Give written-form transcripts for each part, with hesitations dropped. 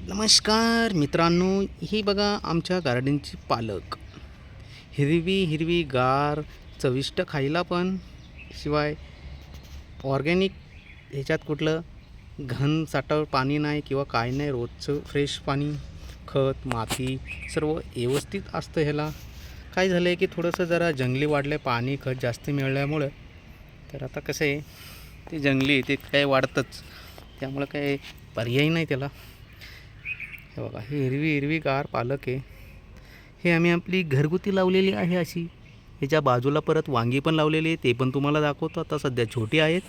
नमस्कार मित्रांनो, ही बघा आमच्या गार्डनची पालक. हिरवी हिरवी गार, चविष्ट खायला पण, शिवाय ऑर्गॅनिक. ह्याच्यात कुठलं घन साठव पाणी नाही किंवा काय नाही. रोजचं फ्रेश पाणी, खत, माती सर्व व्यवस्थित असतं. ह्याला काय झालं आहे की थोडंसं जरा जंगली वाढलं आहे, पाणी खत जास्त मिळाल्यामुळं. तर आता कसं आहे, ते जंगली ते काय वाढतंच, त्यामुळं काय पर्याय नाही त्याला. हे बघा, ही हिरवी हिरवी गार पालक आहे. हे आम्ही आपली घरगुती लावलेली आहे अशी. ह्याच्या बाजूला परत वांगी पण लावलेली आहे, ते पण तुम्हाला दाखवतो. आता सध्या छोटी आहेत,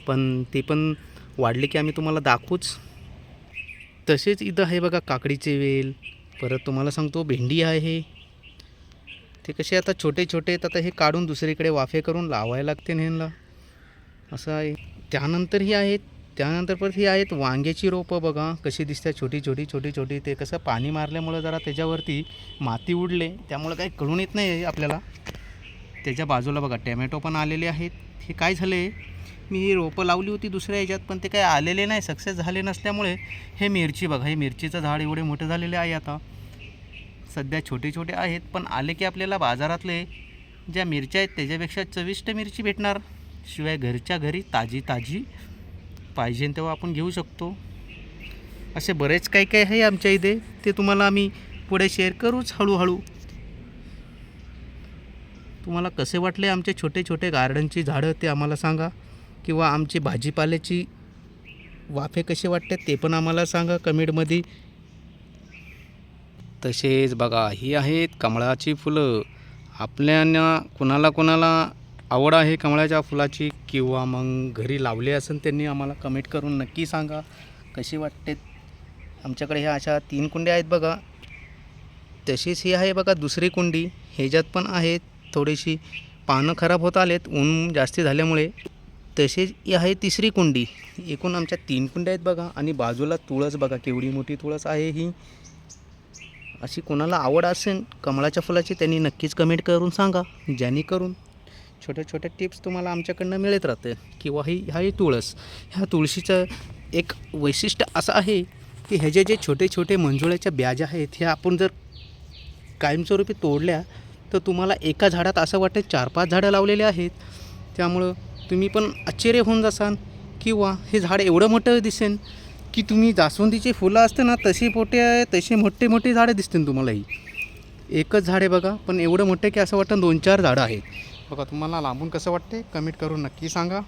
पण ते पण वाढले की आम्ही तुम्हाला दाखवूच. तसेच इथं आहे बघा काकडीचे वेल. परत तुम्हाला सांगतो भेंडी आहे. ते कसे आता छोटे छोटे आहेत, आता हे काढून दुसरीकडे वाफे करून लावायला लागते ह्यांना, असं आहे. त्यानंतर ही आहेत, त्यानंतर परत ही आहेत वांग्याची रोपं. बघा कशी दिसतात, छोटी छोटी छोटी छोटी. ते कसं पाणी मारल्यामुळं जरा त्याच्यावरती माती उडले, त्यामुळं काही कळून येत नाही आपल्याला. त्याच्या बाजूला बघा टॅमॅटो पण आलेले आहेत. हे काय झालं आहे, मी ही रोपं लावली होती दुसऱ्या ह्याच्यात, पण ते काय आलेले नाही, सक्सेस झाले नसल्यामुळे. हे मिरची बघा, हे मिरचीचं झाड एवढे मोठे झालेले आहे. आता सध्या छोटे छोटे आहेत, पण आले की आपल्याला बाजारातले ज्या मिरच्या आहेत त्याच्यापेक्षा चविष्ट मिरची भेटणार. शिवाय घरच्या घरी ताजी ताजी पाहिजे तेव्हा आपण घेऊ शकतो. असे बरेच काही काही आहे आमच्या इथे, ते तुम्हाला आम्ही पुढे शेअर करूच हळूहळू. तुम्हाला कसे वाटले आमचे छोटे छोटे गार्डनची झाडं ते आम्हाला सांगा, किंवा आमची भाजीपाल्याची वाफे कसे वाटते ते पण आम्हाला सांगा कमेंटमध्ये. तसेच बघा, ही आहेत कमळाची फुलं. आपल्याला कोणाला कोणाला आवड आहे कमळाच्या फुलाची, किंवा मग घरी लावले असेल त्यांनी आम्हाला कमेंट करून नक्की सांगा कशी वाटते. आमच्याकडे ह्या अशा 3 कुंड्या आहेत बघा. तशीच ही आहे बघा दुसरी कुंडी, ह्याच्यात पण आहेत थोडीशी पानं खराब होत आलेत ऊन जास्ती झाल्यामुळे. तसेच ही आहे तिसरी कुंडी. एकूण आमच्या 3 कुंड्या आहेत बघा. आणि बाजूला तुळस बघा, केवढी मोठी तुळस आहे ही. अशी कोणाला आवड असेल कमळाच्या फुलाची त्यांनी नक्कीच कमेंट करून सांगा, जेणेकरून छोट्या छोट्या टिप्स तुम्हाला आमच्याकडनं मिळत राहते. किंवा ही तुळस, ह्या तुळशीचं एक वैशिष्ट्य असं आहे की ह्याचे जे छोटे छोटे मंजुळ्याच्या ब्याज आहेत, ह्या आपण जर कायमस्वरूपी तोडल्या तर तुम्हाला एका झाडात असं वाटेल 4-5 झाडं लावलेले आहेत. त्यामुळं तुम्ही पण आश्चर्य होऊन जासाल, किंवा हे झाड एवढं मोठं दिसेल की तुम्ही जास्वंदीची फुलं असते ना तशी मोठे मोठे झाडं दिसतील तुम्हाला. ही एकच झाड आहे बघा, पण एवढं मोठं की असं वाटतं 2-4 झाडं आहेत. बघा, तुम्हाला लांबून कसं वाटते कमेंट करून नक्की सांगा.